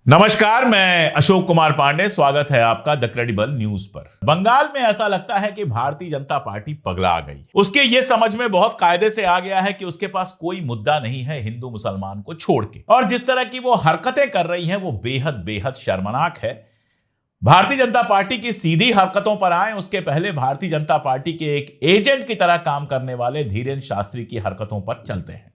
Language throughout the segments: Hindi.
नमस्कार, मैं अशोक कुमार पांडे। स्वागत है आपका द क्रेडिबल न्यूज पर। बंगाल में ऐसा लगता है कि भारतीय जनता पार्टी पगला गई। उसके ये समझ में बहुत कायदे से आ गया है कि उसके पास कोई मुद्दा नहीं है हिंदू मुसलमान को छोड़ के, और जिस तरह की वो हरकतें कर रही हैं वो बेहद बेहद शर्मनाक है। भारतीय जनता पार्टी की सीधी हरकतों पर आए उसके पहले भारतीय जनता पार्टी के एक एजेंट की तरह काम करने वाले धीरेन्द्र शास्त्री की हरकतों पर चलते हैं।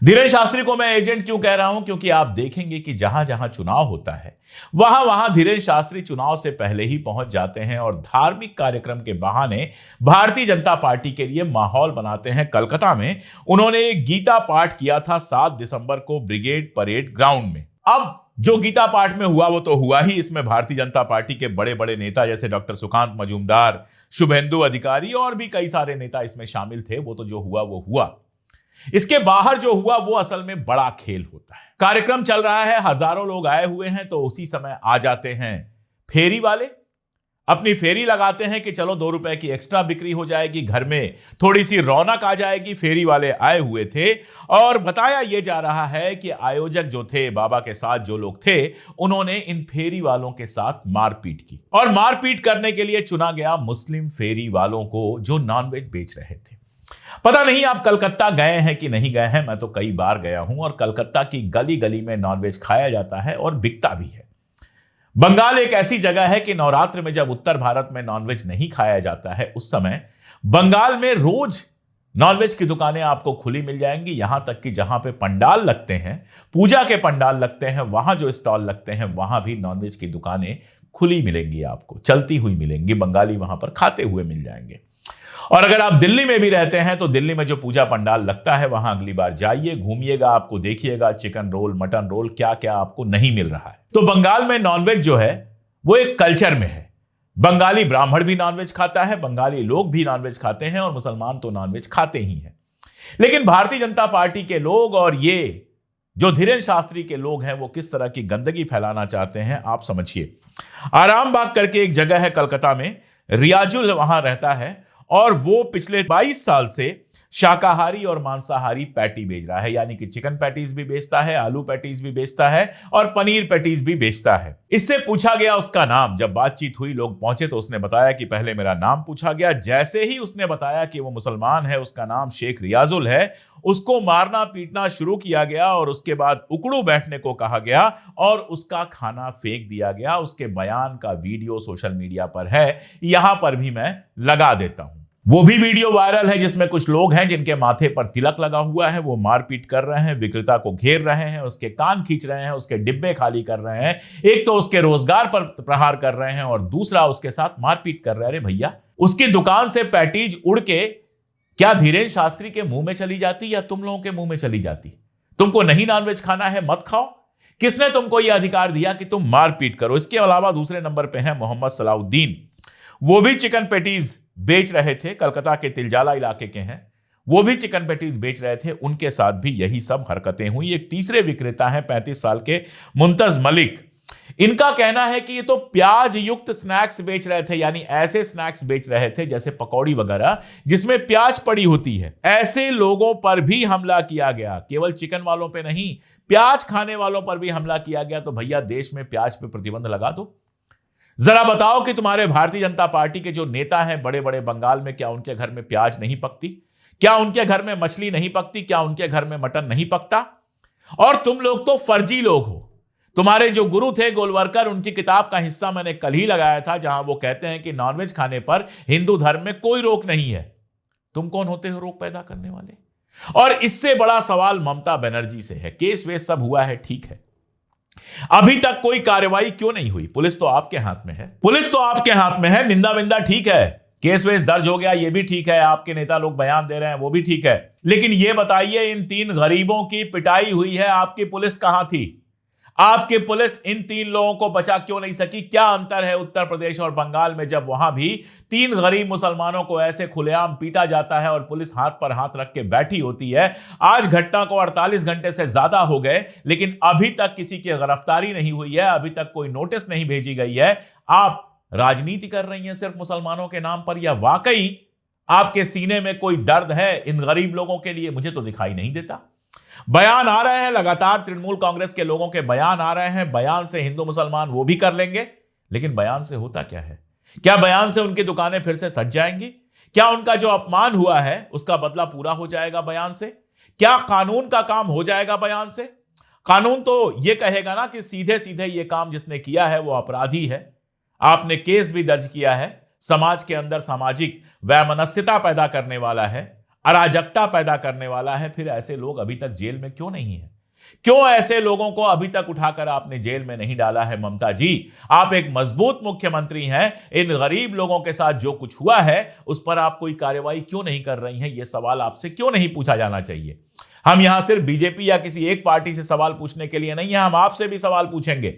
धीरेन्द्र शास्त्री को मैं एजेंट क्यों कह रहा हूं? क्योंकि आप देखेंगे कि जहां जहां चुनाव होता है वहां वहां धीरेन्द्र शास्त्री चुनाव से पहले ही पहुंच जाते हैं और धार्मिक कार्यक्रम के बहाने भारतीय जनता पार्टी के लिए माहौल बनाते हैं। कलकत्ता में उन्होंने एक गीता पाठ किया था 7 दिसंबर को ब्रिगेड परेड ग्राउंड में। अब जो गीता पाठ में हुआ वो तो हुआ ही। इसमें भारतीय जनता पार्टी के बड़े बड़े नेता जैसे डॉक्टर सुकांत मजूमदार, शुभेंदु अधिकारी और भी कई सारे नेता इसमें शामिल थे। वो तो जो हुआ वो हुआ। इसके बाहर जो हुआ वो असल में बड़ा खेल होता है। कार्यक्रम चल रहा है, हजारों लोग आए हुए हैं, तो उसी समय आ जाते हैं फेरी वाले। अपनी फेरी लगाते हैं कि चलो 2 रुपए की एक्स्ट्रा बिक्री हो जाएगी, घर में थोड़ी सी रौनक आ जाएगी। फेरी वाले आए हुए थे और बताया यह जा रहा है कि आयोजक जो थे, बाबा के साथ जो लोग थे, उन्होंने इन फेरी वालों के साथ मारपीट की। और मारपीट करने के लिए चुना गया मुस्लिम फेरी वालों को जो नॉनवेज बेच रहे थे। पता नहीं आप कलकत्ता गए हैं कि नहीं गए हैं, मैं तो कई बार गया हूं और कलकत्ता की गली गली में नॉनवेज खाया जाता है और बिकता भी है। बंगाल एक ऐसी जगह है कि नवरात्र में जब उत्तर भारत में नॉनवेज नहीं खाया जाता है उस समय बंगाल में रोज नॉनवेज की दुकानें आपको खुली मिल जाएंगी। यहां तक कि जहां पे पंडाल लगते हैं, पूजा के पंडाल लगते हैं, वहां जो स्टॉल लगते हैं वहां भी नॉनवेज की दुकानें खुली मिलेंगी, आपको चलती हुई मिलेंगी। बंगाली वहां पर खाते हुए मिल जाएंगे। और अगर आप दिल्ली में भी रहते हैं तो दिल्ली में जो पूजा पंडाल लगता है वहां अगली बार जाइए, घूमिएगा, आपको देखिएगा चिकन रोल, मटन रोल, क्या क्या आपको नहीं मिल रहा है। तो बंगाल में नॉनवेज जो है वो एक कल्चर में है। बंगाली ब्राह्मण भी नॉनवेज खाता है, बंगाली लोग भी नॉनवेज खाते हैं और मुसलमान तो नॉनवेज खाते ही हैं। लेकिन भारतीय जनता पार्टी के लोग और ये जो धीरेन्द्र शास्त्री के लोग हैं वो किस तरह की गंदगी फैलाना चाहते हैं आप समझिए। आरामबाग करके एक जगह है कलकत्ता में, रियाजुल वहां रहता है और वो पिछले 22 साल से शाकाहारी और मांसाहारी पैटी बेच रहा है। यानी कि चिकन पैटीज भी बेचता है, आलू पैटीज भी बेचता है और पनीर पैटीज भी बेचता है। इससे पूछा गया उसका नाम। जब बातचीत हुई, लोग पहुंचे तो उसने बताया कि पहले मेरा नाम पूछा गया। जैसे ही उसने बताया कि वो मुसलमान है, उसका नाम शेख रियाजुल है, उसको मारना पीटना शुरू किया गया और उसके बाद उकड़ू बैठने को कहा गया और उसका खाना फेंक दिया गया। उसके बयान का वीडियो सोशल मीडिया पर है, यहां पर भी मैं लगा देता हूं। वो भी वीडियो वायरल है जिसमें कुछ लोग हैं जिनके माथे पर तिलक लगा हुआ है, वो मारपीट कर रहे हैं, विक्रेता को घेर रहे हैं, उसके कान खींच रहे हैं, उसके डिब्बे खाली कर रहे हैं। एक तो उसके रोजगार पर प्रहार कर रहे हैं और दूसरा उसके साथ मारपीट कर रहे हैं। अरे भैया, उसकी दुकान से पैटीज उड़ के क्या धीरेन्द्र शास्त्री के मुंह में चली जाती या तुम लोगों के मुंह में चली जाती? तुमको नहीं नॉनवेज खाना है, मत खाओ। किसने तुमको यह अधिकार दिया कि तुम मारपीट करो? इसके अलावा दूसरे नंबर पे है मोहम्मद सलाउद्दीन। वो भी चिकन पैटीज बेच रहे थे, कलकत्ता के तिलजाला इलाके के हैं। वो भी चिकन पैटीज बेच रहे थे, उनके साथ भी यही सब हरकतें हुई। एक तीसरे विक्रेता हैं 35 साल के मुंतज मलिक। इनका कहना है कि ये तो प्याज युक्त स्नैक्स बेच रहे थे, यानी ऐसे स्नैक्स बेच रहे थे जैसे पकौड़ी वगैरह जिसमें प्याज पड़ी होती है। ऐसे लोगों पर भी हमला किया गया, केवल चिकन वालों पे नहीं, प्याज खाने वालों पर भी हमला किया गया। तो भैया, देश में प्याज पे प्रतिबंध लगा दो। जरा बताओ कि तुम्हारे भारतीय जनता पार्टी के जो नेता हैं बड़े बड़े बंगाल में, क्या उनके घर में प्याज नहीं पकती? क्या उनके घर में मछली नहीं पकती? क्या उनके घर में मटन नहीं पकता? और तुम लोग तो फर्जी लोग हो। तुम्हारे जो गुरु थे गोलवरकर, उनकी किताब का हिस्सा मैंने कल ही लगाया था जहां वो कहते हैं कि नॉनवेज खाने पर हिंदू धर्म में कोई रोक नहीं है। तुम कौन होते हो रोक पैदा करने वाले? और इससे बड़ा सवाल ममता बनर्जी से है। केस वेस सब हुआ है, ठीक है, अभी तक कोई कार्रवाई क्यों नहीं हुई? पुलिस तो आपके हाथ में है, पुलिस तो आपके हाथ में है। निंदा विंदा ठीक है, केस वेस दर्ज हो गया, ये भी ठीक है, आपके नेता लोग बयान दे रहे हैं, वो भी ठीक है। लेकिन ये बताइए, इन 3 गरीबों की पिटाई हुई है, आपकी पुलिस कहां थी? आपकी पुलिस इन 3 लोगों को बचा क्यों नहीं सकी? क्या अंतर है उत्तर प्रदेश और बंगाल में, जब वहां भी 3 गरीब मुसलमानों को ऐसे खुलेआम पीटा जाता है और पुलिस हाथ पर हाथ रख के बैठी होती है। आज घटना को 48 घंटे से ज्यादा हो गए, लेकिन अभी तक किसी की गिरफ्तारी नहीं हुई है, अभी तक कोई नोटिस नहीं भेजी गई है। आप राजनीति कर रही हैं सिर्फ मुसलमानों के नाम पर, या वाकई आपके सीने में कोई दर्द है इन गरीब लोगों के लिए? मुझे तो दिखाई नहीं देता। बयान आ रहे हैं लगातार, तृणमूल कांग्रेस के लोगों के बयान आ रहे हैं, बयान से हिंदू मुसलमान वो भी कर लेंगे, लेकिन बयान से होता क्या है? क्या बयान से उनकी दुकानें फिर से सज जाएंगी? क्या उनका जो अपमान हुआ है उसका बदला पूरा हो जाएगा बयान से? क्या कानून का काम हो जाएगा बयान से? कानून तो यह कहेगा ना कि सीधे सीधे यह काम जिसने किया है वो अपराधी है। आपने केस भी दर्ज किया है, समाज के अंदर सामाजिक वैमनस्यता पैदा करने वाला है, अराजकता पैदा करने वाला है, फिर ऐसे लोग अभी तक जेल में क्यों नहीं है? क्यों ऐसे लोगों को अभी तक उठाकर आपने जेल में नहीं डाला है? ममता जी, आप एक मजबूत मुख्यमंत्री हैं, इन गरीब लोगों के साथ जो कुछ हुआ है उस पर आप कोई कार्रवाई क्यों नहीं कर रही हैं? यह सवाल आपसे क्यों नहीं पूछा जाना चाहिए? हम यहां सिर्फ बीजेपी या किसी एक पार्टी से सवाल पूछने के लिए नहीं है, हम आपसे भी सवाल पूछेंगे।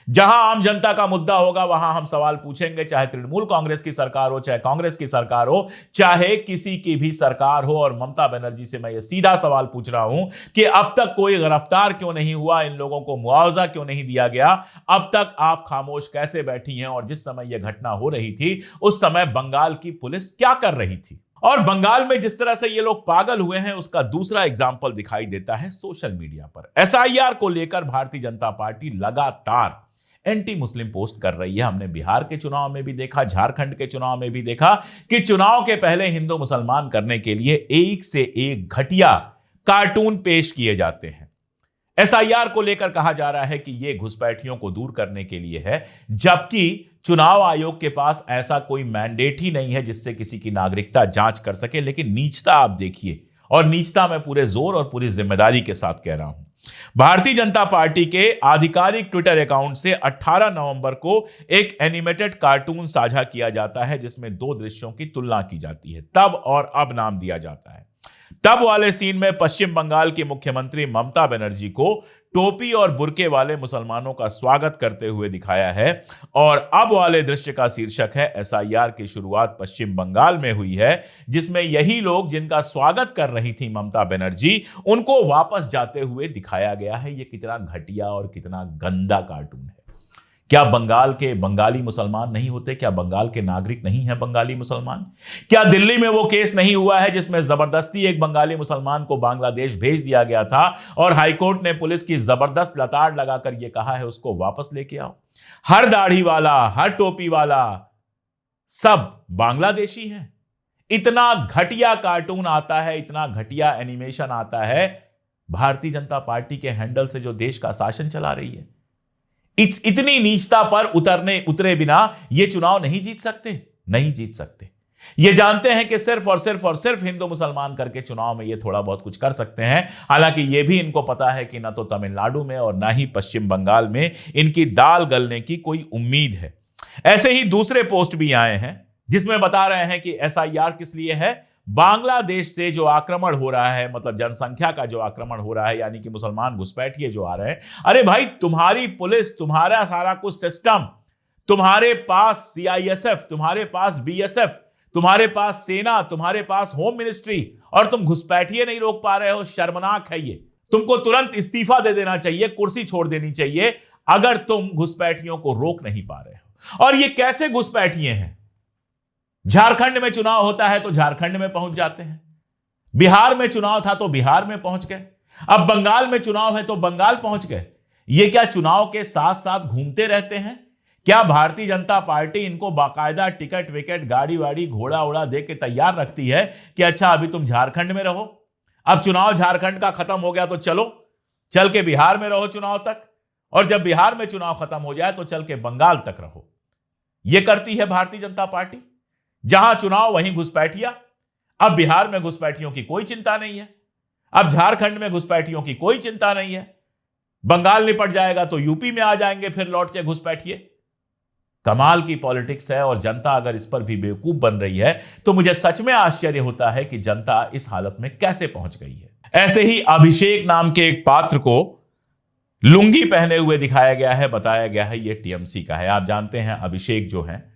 जहां आम जनता का मुद्दा होगा वहां हम सवाल पूछेंगे, चाहे तृणमूल कांग्रेस की सरकार हो, चाहे कांग्रेस की सरकार हो, चाहे किसी की भी सरकार हो। और ममता बनर्जी से मैं ये सीधा सवाल पूछ रहा हूं कि अब तक कोई गिरफ्तार क्यों नहीं हुआ? इन लोगों को मुआवजा क्यों नहीं दिया गया? अब तक आप खामोश कैसे बैठी हैं? और जिस समय यह घटना हो रही थी उस समय बंगाल की पुलिस क्या कर रही थी? और बंगाल में जिस तरह से ये लोग पागल हुए हैं उसका दूसरा एग्जाम्पल दिखाई देता है सोशल मीडिया पर। एसआईआर को लेकर भारतीय जनता पार्टी लगातार एंटी मुस्लिम पोस्ट कर रही है। हमने बिहार के चुनाव में भी देखा, झारखंड के चुनाव में भी देखा कि चुनाव के पहले हिंदू मुसलमान करने के लिए एक से एक घटिया कार्टून पेश किए जाते हैं। एसआईआर को लेकर कहा जा रहा है कि यह घुसपैठियों को दूर करने के लिए है, जबकि चुनाव आयोग के पास ऐसा कोई मैंडेट ही नहीं है जिससे किसी की नागरिकता जांच कर सके। लेकिन नीचता आप देखिए, और नीचता मैं पूरे जोर और पूरी जिम्मेदारी के साथ कह रहा हूं। भारतीय जनता पार्टी के आधिकारिक ट्विटर अकाउंट से 18 नवंबर को एक एनिमेटेड कार्टून साझा किया जाता है जिसमें दो दृश्यों की तुलना की जाती है। तब और अब नाम दिया जाता है। तब वाले सीन में पश्चिम बंगाल की मुख्यमंत्री ममता बनर्जी को टोपी और बुर्के वाले मुसलमानों का स्वागत करते हुए दिखाया है, और अब वाले दृश्य का शीर्षक है एसआईआर की शुरुआत पश्चिम बंगाल में हुई है, जिसमें यही लोग जिनका स्वागत कर रही थी ममता बनर्जी, उनको वापस जाते हुए दिखाया गया है। यह कितना घटिया और कितना गंदा कार्टून है। क्या बंगाल के बंगाली मुसलमान नहीं होते? क्या बंगाल के नागरिक नहीं है बंगाली मुसलमान? क्या दिल्ली में वो केस नहीं हुआ है जिसमें जबरदस्ती एक बंगाली मुसलमान को बांग्लादेश भेज दिया गया था और हाईकोर्ट ने पुलिस की जबरदस्त लताड़ लगाकर यह कहा है उसको वापस लेके आओ? हर दाढ़ी वाला, हर टोपी वाला सब बांग्लादेशी है। इतना घटिया कार्टून आता है, इतना घटिया एनिमेशन आता है भारतीय जनता पार्टी के हैंडल से जो देश का शासन चला रही है। इतनी नीचता पर उतरे बिना ये चुनाव नहीं जीत सकते। ये जानते हैं कि सिर्फ और सिर्फ हिंदू मुसलमान करके चुनाव में ये थोड़ा बहुत कुछ कर सकते हैं। हालांकि ये भी इनको पता है कि ना तो तमिलनाडु में और ना ही पश्चिम बंगाल में इनकी दाल गलने की कोई उम्मीद है। ऐसे ही दूसरे पोस्ट भी आए हैं जिसमें बता रहे हैं कि एसआईआर किस लिए है? बांग्लादेश से जो आक्रमण हो रहा है, मतलब जनसंख्या का जो आक्रमण हो रहा है, यानी कि मुसलमान घुसपैठिए जो आ रहे हैं। अरे भाई, तुम्हारी पुलिस, तुम्हारा सारा कुछ सिस्टम, तुम्हारे पास सीआईएसएफ, तुम्हारे पास बीएसएफ, तुम्हारे पास सेना, तुम्हारे पास होम मिनिस्ट्री, और तुम घुसपैठिए नहीं रोक पा रहे हो। शर्मनाक है ये। तुमको तुरंत इस्तीफा दे देना चाहिए, कुर्सी छोड़ देनी चाहिए अगर तुम घुसपैठियों को रोक नहीं पा रहे हो। और ये कैसे घुसपैठिए हैं? झारखंड में चुनाव होता है तो झारखंड में पहुंच जाते हैं, बिहार में चुनाव था तो बिहार में पहुंच गए, अब बंगाल में चुनाव है तो बंगाल पहुंच गए। ये क्या चुनाव के साथ साथ घूमते रहते हैं? क्या भारतीय जनता पार्टी इनको बाकायदा टिकट विकेट, गाड़ी वाड़ी, घोड़ा उड़ा दे के तैयार रखती है कि अच्छा अभी तुम झारखंड में रहो, अब चुनाव झारखंड का खत्म हो गया तो चल के बिहार में रहो चुनाव तक, और जब बिहार में चुनाव खत्म हो जाए तो चल के बंगाल तक रहो। यह करती है भारतीय जनता पार्टी। जहां चुनाव वहीं घुसपैठिया। अब बिहार में घुसपैठियों की कोई चिंता नहीं है, अब झारखंड में घुसपैठियों की कोई चिंता नहीं है। बंगाल निपट जाएगा तो यूपी में आ जाएंगे फिर लौट के घुसपैठिए। कमाल की पॉलिटिक्स है, और जनता अगर इस पर भी बेवकूफ बन रही है तो मुझे सच में आश्चर्य होता है कि जनता इस हालत में कैसे पहुंच गई है। ऐसे ही अभिषेक नाम के एक पात्र को लुंगी पहने हुए दिखाया गया है, बताया गया है ये टीएमसी का है। आप जानते हैं अभिषेक जो हैं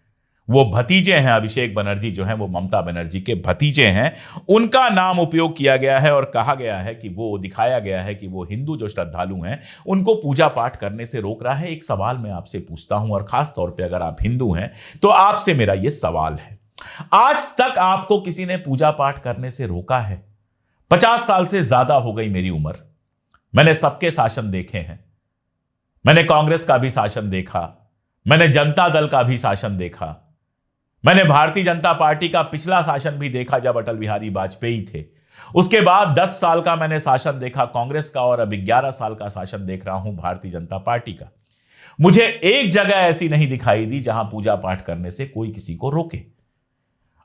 वो भतीजे हैं, अभिषेक बनर्जी जो हैं वो ममता बनर्जी के भतीजे हैं। उनका नाम उपयोग किया गया है और कहा गया है कि वो, दिखाया गया है कि वो हिंदू जो श्रद्धालु हैं उनको पूजा पाठ करने से रोक रहा है। एक सवाल मैं आपसे पूछता हूं, और खास तौर पे अगर आप हिंदू हैं तो आपसे मेरा ये सवाल है, आज तक आपको किसी ने पूजा पाठ करने से रोका है? 50 साल से ज्यादा हो गई मेरी उम्र, मैंने सबके शासन देखे हैं। मैंने कांग्रेस का भी शासन देखा, मैंने जनता दल का भी शासन देखा, मैंने भारतीय जनता पार्टी का पिछला शासन भी देखा जब अटल बिहारी वाजपेयी थे। उसके बाद 10 साल का मैंने शासन देखा कांग्रेस का, और अब 11 साल का शासन देख रहा हूं भारतीय जनता पार्टी का। मुझे एक जगह ऐसी नहीं दिखाई दी जहां पूजा पाठ करने से कोई किसी को रोके।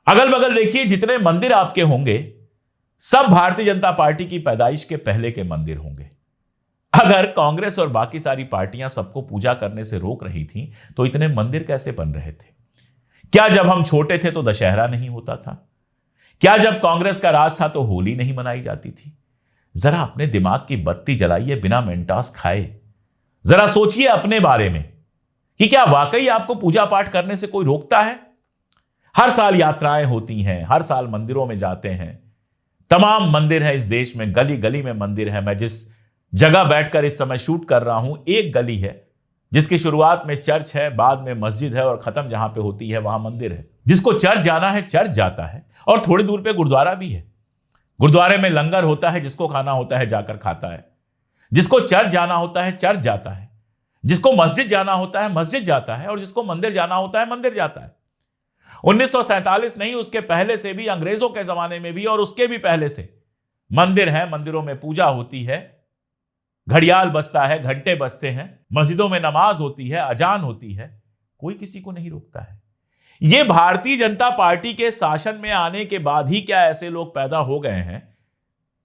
अगल बगल देखिए, जितने मंदिर आपके होंगे सब भारतीय जनता पार्टी की पैदाइश के पहले के मंदिर होंगे। अगर कांग्रेस और बाकी सारी पार्टियां सबको पूजा करने से रोक रही थी तो इतने मंदिर कैसे बन रहे थे? क्या जब हम छोटे थे तो दशहरा नहीं होता था? क्या जब कांग्रेस का राज था तो होली नहीं मनाई जाती थी? जरा अपने दिमाग की बत्ती जलाइए बिना मेंटास खाए। जरा सोचिए अपने बारे में कि क्या वाकई आपको पूजा पाठ करने से कोई रोकता है? हर साल यात्राएं होती हैं, हर साल मंदिरों में जाते हैं। तमाम मंदिर है इस देश में, गली गली में मंदिर है। मैं जिस जगह बैठकर इस समय शूट कर रहा हूं, एक गली है जिसकी शुरुआत में चर्च है, बाद में मस्जिद है और खत्म जहां पे होती है वहां मंदिर है। जिसको चर्च जाना है चर्च जाता है, और थोड़ी दूर पे गुरुद्वारा भी है। गुरुद्वारे में लंगर होता है, जिसको खाना होता है जाकर खाता है। जिसको चर्च जाना होता है चर्च जाता है, जिसको मस्जिद जाना होता है मस्जिद जाता है, और जिसको मंदिर जाना होता है मंदिर जाता है। 1947 नहीं, उसके पहले से भी, अंग्रेजों के जमाने में भी और उसके भी पहले से मंदिर है। मंदिरों में पूजा होती है, घड़ियाल बजता है, घंटे बजते हैं, मस्जिदों में नमाज होती है, अजान होती है। कोई किसी को नहीं रोकता है। यह भारतीय जनता पार्टी के शासन में आने के बाद ही क्या ऐसे लोग पैदा हो गए हैं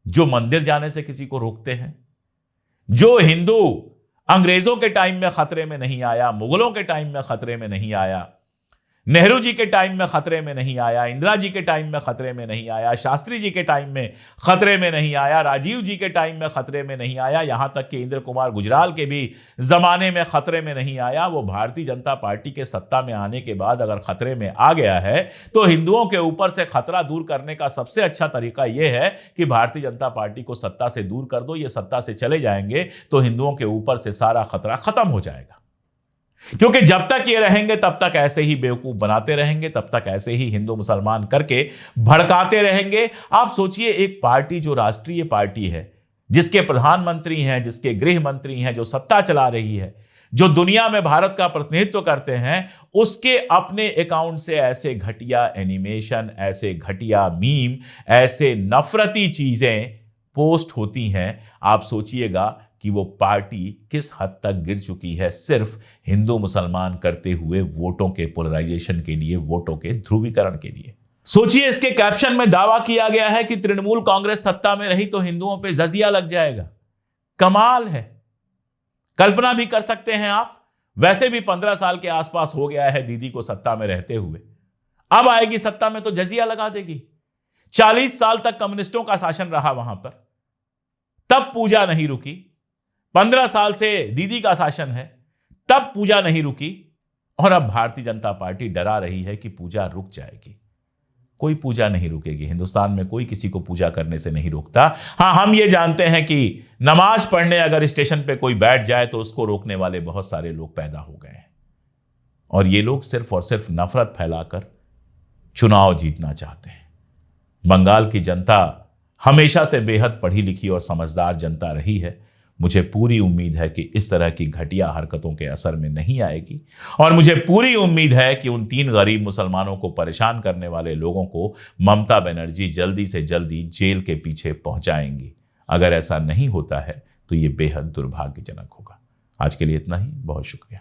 जो मंदिर जाने से किसी को रोकते हैं? जो हिंदू अंग्रेजों के टाइम में खतरे में नहीं आया, मुगलों के टाइम में खतरे में नहीं आया, नेहरू जी के टाइम में खतरे में नहीं आया, इंदिरा जी के टाइम में खतरे में नहीं आया, शास्त्री जी के टाइम में खतरे में नहीं आया, राजीव जी के टाइम में खतरे में नहीं आया, यहां तक कि इंद्र कुमार गुजराल के भी जमाने में खतरे में नहीं आया, वो भारतीय जनता पार्टी के सत्ता में आने के बाद अगर खतरे में आ गया है तो हिंदुओं के ऊपर से खतरा दूर करने का सबसे अच्छा तरीका यह है कि भारतीय जनता पार्टी को सत्ता से दूर कर दो। ये सत्ता से चले जाएंगे तो हिंदुओं के ऊपर से सारा खतरा खत्म हो जाएगा। क्योंकि जब तक ये रहेंगे तब तक ऐसे ही बेवकूफ बनाते रहेंगे, तब तक ऐसे ही हिंदू मुसलमान करके भड़काते रहेंगे। आप सोचिए, एक पार्टी जो राष्ट्रीय पार्टी है, जिसके प्रधानमंत्री हैं, जिसके गृह मंत्री हैं, जो सत्ता चला रही है, जो दुनिया में भारत का प्रतिनिधित्व करते हैं, उसके अपने अकाउंट से ऐसे घटिया एनिमेशन, ऐसे घटिया मीम, ऐसे नफरती चीजें पोस्ट होती हैं। आप सोचिएगा कि वो पार्टी किस हद तक गिर चुकी है, सिर्फ हिंदू मुसलमान करते हुए वोटों के पोलराइजेशन के लिए, वोटों के ध्रुवीकरण के लिए। सोचिए, इसके कैप्शन में दावा किया गया है कि तृणमूल कांग्रेस सत्ता में रही तो हिंदुओं पे जजिया लग जाएगा। कमाल है। कल्पना भी कर सकते हैं आप, वैसे भी 15 साल के आसपास हो गया है दीदी को सत्ता में रहते हुए, अब आएगी सत्ता में तो जजिया लगा देगी। 40 साल तक कम्युनिस्टों का शासन रहा वहां पर, तब पूजा नहीं रुकी। 15 साल से दीदी का शासन है, तब पूजा नहीं रुकी, और अब भारतीय जनता पार्टी डरा रही है कि पूजा रुक जाएगी। कोई पूजा नहीं रुकेगी। हिंदुस्तान में कोई किसी को पूजा करने से नहीं रोकता। हां, हम ये जानते हैं कि नमाज पढ़ने अगर स्टेशन पे कोई बैठ जाए तो उसको रोकने वाले बहुत सारे लोग पैदा हो गए हैं, और ये लोग सिर्फ और सिर्फ नफरत फैलाकर चुनाव जीतना चाहते हैं। बंगाल की जनता हमेशा से बेहद पढ़ी लिखी और समझदार जनता रही है। मुझे पूरी उम्मीद है कि इस तरह की घटिया हरकतों के असर में नहीं आएगी, और मुझे पूरी उम्मीद है कि उन 3 गरीब मुसलमानों को परेशान करने वाले लोगों को ममता बनर्जी जल्दी से जल्दी जेल के पीछे पहुंचाएंगी। अगर ऐसा नहीं होता है तो यह बेहद दुर्भाग्यजनक होगा। आज के लिए इतना ही। बहुत शुक्रिया।